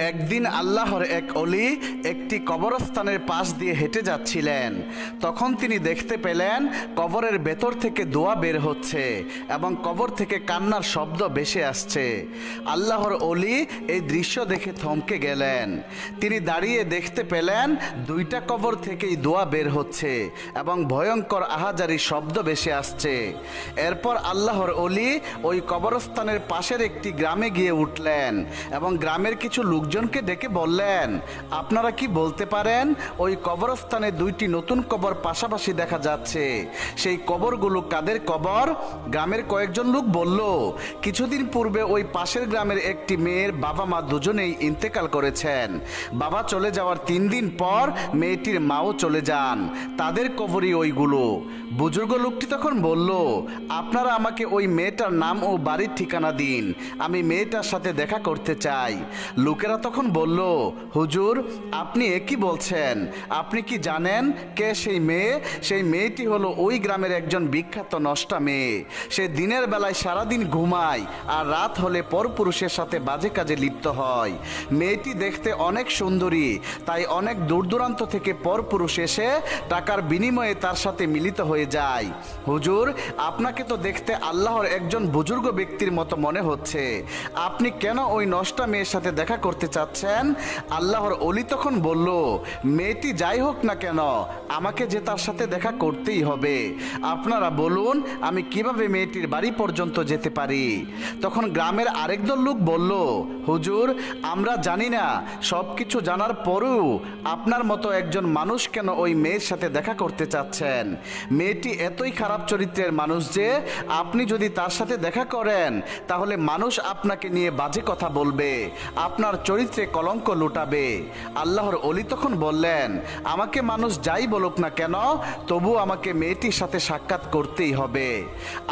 একদিন আল্লাহর এক অলি একটি কবরস্থানের পাশ দিয়ে হেঁটে যাচ্ছিলেন। তখন তিনি দেখতে পেলেন কবরের ভেতর থেকে দোয়া বের হচ্ছে এবং কবর থেকে কান্নার শব্দ ভেসে আসছে। আল্লাহর অলি এই দৃশ্য দেখে থমকে গেলেন। তিনি দাঁড়িয়ে দেখতে পেলেন দুইটা কবর থেকেই দোয়া বের হচ্ছে এবং ভয়ঙ্কর আহাজারি শব্দ ভেসে আসছে। এরপর আল্লাহর অলি ওই কবরস্থানের পাশের একটি গ্রামে গিয়ে উঠলেন এবং গ্রামের কিছু লোকজনকে ডেকে বললেন, আপনারা কি বলতে পারেন ওই কবরস্থানে দুইটি নতুন কবর পাশাপাশি দেখা যাচ্ছে, সেই কবরগুলো কাদের কবর? গ্রামের কয়েকজন লোক বলল, কিছুদিন পূর্বে ওই পাশের গ্রামের একটি মেয়ের বাবা মা দুজনেই ইন্তেকাল করেছেন। বাবা চলে যাওয়ার 3 দিন পর মেয়েটির মাও চলে যান, তাদের কবরই ওইগুলো। বুজুর্গ লোকটি তখন বলল, আপনারা আমাকে ওই মেয়েটার নাম ও বাড়ির ঠিকানা দিন, আমি মেয়েটার সাথে দেখা করতে চাই। লোকেরা তখন বলল, হুজুর আপনি একই বলছেন, আপনি কি জানেন কে সেই মেয়ে? সেই মেয়েটি হলো ওই গ্রামের একজন বিখ্যাত নষ্টা মেয়ে। সে দিনের বেলায় সারাদিন ঘুমায় আর রাত হলে পরপুরুষের সাথে বাজে কাজে লিপ্ত হয়। মেয়েটি দেখতে অনেক সুন্দরী, তাই অনেক দূর দূরান্ত থেকে পরপুরুষ এসে টাকার বিনিময়ে তার সাথে মিলিত হয়ে যায়। হুজুর আপনাকে তো দেখতে আল্লাহর একজন বুজুর্গ ব্যক্তির মতো মনে হচ্ছে, আপনি কেন ওই নষ্টা মেয়ের সাথে দেখা করতে চাচ্ছেন? আল্লাহর অলি তখন বলল, মেয়েটি যাই হোক না কেন আমাকে যে তার সাথে দেখা করতেই হবে। আপনারা বলুন আমি কিভাবে মেয়েটির বাড়ি পর্যন্ত যেতে পারি? তখন গ্রামের আরেক দল লোক বলল, হুজুর আমরা জানি না, সব কিছু জানার পরেও আপনার মতো একজন মানুষ কেন ওই মেয়ের সাথে দেখা করতে চাচ্ছেন? মেয়েটি এতই খারাপ চরিত্রের মানুষ যে আপনি যদি তার সাথে দেখা করেন তাহলে মানুষ আপনাকে নিয়ে বাজে কথা বলবে, আপনার চরিত্রে কলঙ্ক লুটাবে। আল্লাহর অলি তখন বললেন, আমাকে মানুষ যাই বলুক না কেন তবু আমাকে মেয়েটির সাথে সাক্ষাৎ করতেই হবে।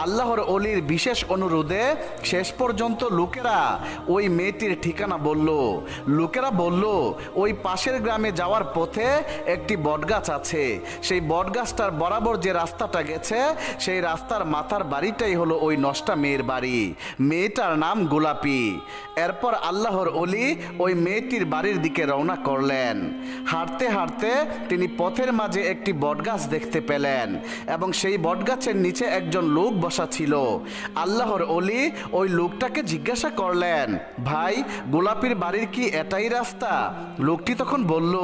আল্লাহর অলির বিশেষ অনুরোধে শেষ পর্যন্ত লোকেরা ওই মেয়েটির ঠিকানা বলল। লোকেরা বলল, ওই পাশের গ্রামে যাওয়ার পথে একটি বটগাছ আছে, সেই বটগাছটার বরাবর যে রাস্তাটা গেছে সেই রাস্তার মাথার বাড়িটাই হলো ওই নষ্টা মেয়ের বাড়ি। মেয়েটার নাম গোলাপি। এরপর আল্লাহর অলি ওই মেয়েটির বাড়ির দিকে রওনা করলেন। হাঁটতে হাঁটতে তিনি পথের মাঝে একটি বটগাছ দেখতে পেলেন এবং সেই বটগাছের নিচে একজন লোক বসা ছিল। আল্লাহর অলি ওই লোকটাকে জিজ্ঞাসা করলেন, ভাই গোলাপির বাড়ির কি এটাই রাস্তা? লোকটি তখন বলল,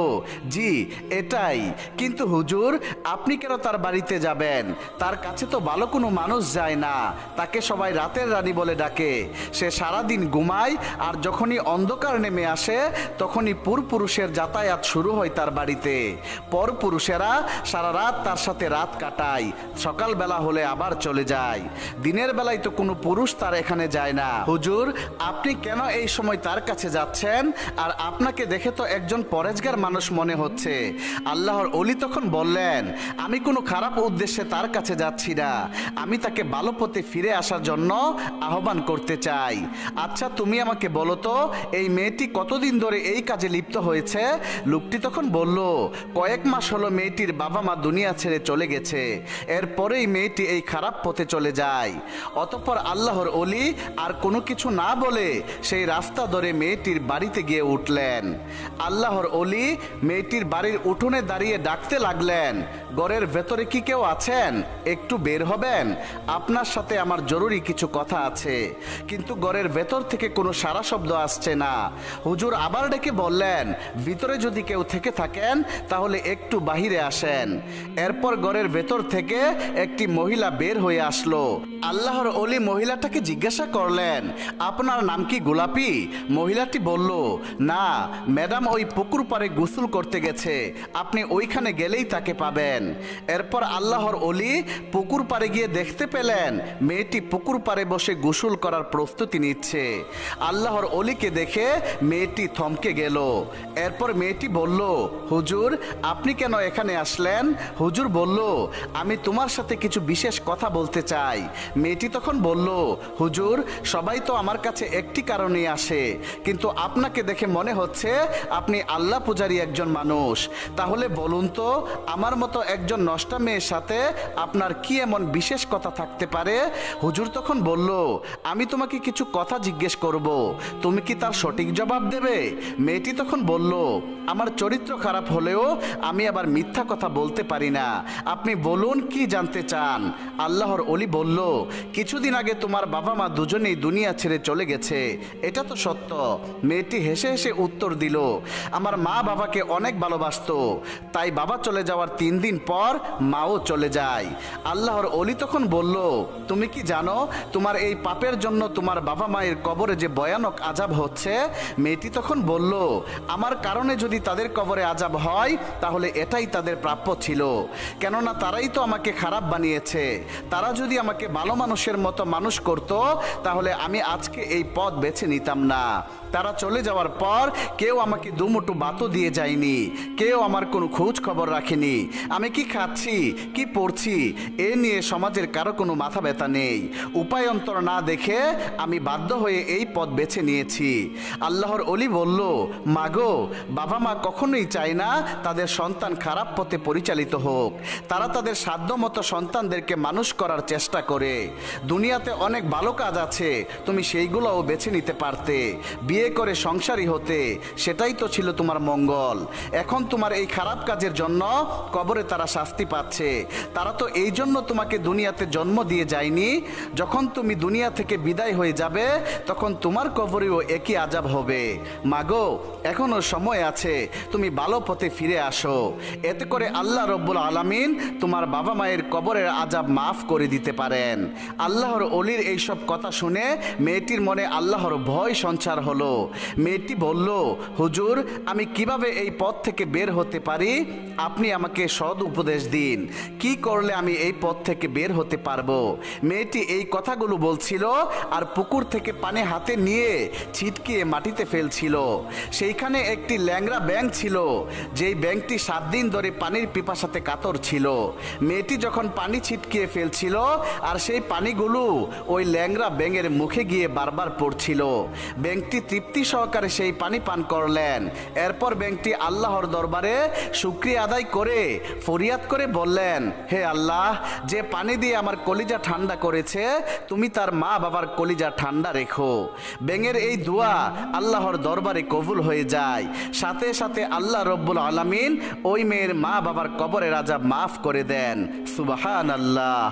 জি এটাই, কিন্তু হুজুর আপনি কেন তার বাড়িতে যাবেন? তার কাছে তো ভালো কোনো মানুষ যায় না, তাকে সবাই রাতের রানী বলে ডাকে। সে সারাদিন ঘুমায় আর যখনই অন্ধকার নেমে আসে তখনই পুরপুরুষের যাতায়াত শুরু হয় তার বাড়িতে। পরপুরুষেরা সারা রাত তার সাথে রাত কাটায়, সকালবেলা হলে আবার চলে যায়। দিনের বেলায় তো কোনো পুরুষ তার এখানে যায় না। হুজুর আপনি কেন এই সময় তার কাছে যাচ্ছেন? আর আপনাকে দেখে তো একজন পরেজগার মানুষ মনে হচ্ছে। আল্লাহর অলি তখন বললেন, আমি কোনো খারাপ উদ্দেশ্যে তার কাছে যাচ্ছি না, আমি তাকে ভালো পথে ফিরে আসার জন্য আহ্বান করতে চাই। আচ্ছা তুমি আমাকে বলো তো এই মেয়েটি কতদিন ধরে এই কাজে লিপ্ত হয়েছে? লোকটি তখন বলল, কয়েক মাস হলো মেয়েটির বাবা মা দুনিয়া ছেড়ে চলে গেছে, এরপরেই মেয়েটি এই খারাপ পথে চলে যায়। অতঃপর আল্লাহর অলি আর কোনো কিছু না বলে সেই রাস্তা ধরে মেয়েটির বাড়িতে গিয়ে উঠলেন। আল্লাহর অলি মেয়েটির বাড়ির উঠোনে দাঁড়িয়ে ডাকতে লাগলেন, ঘরের ভেতরে কি কেউ আছেন? একটু বের হবেন, আপনার সাথে আমার জরুরি কিছু কথা আছে। কিন্তু ঘরের ভেতর থেকে কোনো সারা শব্দ আসছে না। হুজুর আবার ডেকে বললেন, ভিতরে যদি কেউ থেকে থাকেন তাহলে একটু বাহিরে আসেন। এরপর ঘরের ভেতর থেকে একটি মহিলা বের হয়ে আসলো। আল্লাহর অলি মহিলাটাকে জিজ্ঞাসা করলেন, আপনার নাম কি গোলাপি? মহিলাটি বলল, না ম্যাডাম ওই পুকুর পাড়ে গোসল করতে গেছে, আপনি ওইখানে গেলেই তাকে পাবেন। এরপর আল্লাহর অলি পুকুর পাড়ে গিয়ে দেখতে পেলেন মেয়েটি পুকুর পাড়ে বসে গোসল করার প্রস্তুতি নিচ্ছে। আল্লাহর অলিকে দেখে মেয়েটি থমকে গেল। এরপর মেয়েটি বলল, হুজুর আপনি কেন এখানে আসলেন? হুজুর বলল, আমি তোমার সাথে কিছু বিশেষ কথা বলতে চাই। মেয়েটি তখন বলল, হুজুর সবাই তো আমার কাছে একটি কারণেই আসে, কিন্তু আপনাকে দেখে মনে হচ্ছে আপনি আল্লাহ পূজারী একজন মানুষ। তাহলে বলুন তো আমার মতো একজন নষ্টা মেয়ের সাথে আপনার কি এমন বিশেষ কথা থাকতে পারে? হুজুর তখন বলল, আমি তোমাকে কিছু কথা জিজ্ঞেস করব, তুমি কি তার সঠিক জবাব জবাব দেবে? মেয়েটি তখন বলল, আমার চরিত্র খারাপ হলেও আমি আবার মিথ্যা কথা বলতে পারি না। আপনি বলুন কি জানতে চান? আল্লাহর ওলি বলল, কিছুদিন আগে তোমার বাবা মা দুজনেই দুনিয়া ছেড়ে চলে গেছে, এটা তো সত্য। মেয়েটি হেসে হেসে উত্তর দিল, আমার মা বাবাকে অনেক ভালোবাসতো, তাই বাবা চলে যাওয়ার 3 দিন পর মাও চলে যায়। আল্লাহর ওলি তখন বলল, তুমি কি জানো তোমার এই পাপের জন্য তোমার বাবা মায়ের কবরে যে ভয়ানক আযাব হচ্ছে? মেয়েটি তখন বলল, আমার কারণে যদি তাদের কবরে আযাব হয় তাহলে এটাই তাদের প্রাপ্য ছিল, কেননা তারাই তো আমাকে খারাপ বানিয়েছে। তারা যদি আমাকে ভালো মানুষের মতো মানুষ করত তাহলে আমি আজকে এই পথ বেছে নিতাম না। তারা চলে যাওয়ার পর কেউ আমাকে দুমুঠো ভাতও দিয়ে যায়নি, কেউ আমার কোনো খোঁজ খবর রাখেনি। আমি কি খাচ্ছি, কি পড়ছি, এ নিয়ে সমাজের কারো কোনো মাথা ব্যথা নেই। উপায়ন্তর না দেখে আমি বাধ্য হয়ে এই পথ বেছে নিয়েছি। আল্লাহর ওলি বলল, মাগো, বাবা মা কখনোই চায় না তাদের সন্তান খারাপ পথে পরিচালিত হোক। তারা তাদের সাধ্যমতো সন্তানদেরকে মানুষ করার চেষ্টা করে। দুনিয়াতে অনেক ভালো কাজ আছে, তুমি সেইগুলোও বেছে নিতে পারতে। বিয়ে করে সংসারী হতে, সেটাই তো ছিল তোমার মঙ্গল। এখন তোমার এই খারাপ কাজের জন্য কবরে তারা শাস্তি পাচ্ছে। তারা তো এই জন্য তোমাকে দুনিয়াতে জন্ম দিয়ে যায়নি। যখন তুমি দুনিয়া থেকে বিদায় হয়ে যাবে তখন তোমার কবরেও একই আযাব হবে। মাগো, এখনো সময় আছে, তুমি ভালো পথে ফিরে আসো। এতে করে আল্লাহ রব্বুল আলামিন তোমার বাবা মায়ের কবরের আযাব মাফ করে দিতে পারেন। আল্লাহর ওলির এইসব কথা শুনে মেয়েটির মনে আল্লাহর ভয় সঞ্চার হলো। মেয়েটি বলল, হুজুর, আমি কিভাবে এই পথ থেকে বের হতে পারি? আপনি আমাকে সৎ উপদেশ দিন, কি করলে আমি এই পথ থেকে বের হতে পারবো? মেয়েটি এই কথাগুলো বলছিল আর পুকুর থেকে পানি হাতে নিয়ে ছিটকিয়ে মাটিতে ফেলছিল। সেইখানে একটি ল্যাংড়া ব্যাঙ ছিল, যেই ব্যাঙটি 7 দিন ধরে পানির পিপাসাতে কাতর ছিল। মেয়েটি যখন পানি ছিটকিয়ে ফেলছিল আর সেই পানিগুলো ওই ল্যাংড়া ব্যাঙের মুখে গিয়ে বারবার পড়ছিল, ব্যাঙটি তৃপ্তি সহকারে সেই পানি পান করলেন। এরপর ব্যাঙটি আল্লাহর দরবারে শুকরিয়া আদায় করে ফরিয়াদ করে বললেন, হে আল্লাহ, যে পানি দিয়ে আমার কলিজা ঠান্ডা করেছে, তুমি তার মা বাবার কলিজা ঠান্ডা রেখো। ব্যাঙের এই দোয়া আল্লাহর দরবারে কবুল হয়ে যায়। সাথে সাথে আল্লাহ রব্বুল আলামিন ওই মেয়ের মা বাবার কবরের আযাব মাফ করে দেন। সুবহানাল্লাহ।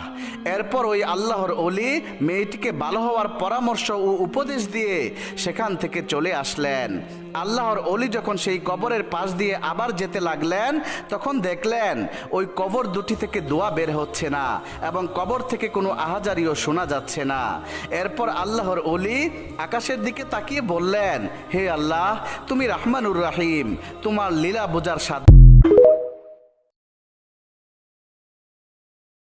এরপর ওই আল্লাহর ওলি মেয়েটিকে ভালো হওয়ার পরামর্শ ও উপদেশ দিয়ে সেখান থেকে চলে আসলেন। আল্লাহর ওলি যখন সেই কবরের পাশ দিয়ে আবার যেতে লাগলেন তখন দেখলেন ওই কবর দুটি থেকে দোয়া বের হচ্ছে না এবং কবর থেকে কোনো আহাজারিও শোনা যাচ্ছে না। এরপর আল্লাহর ওলি আকাশের দিকে তাকিয়ে বললেন, হে আল্লাহ, তুমি রহমানুর রহিম, তোমার লীলা বোঝার সাধ্য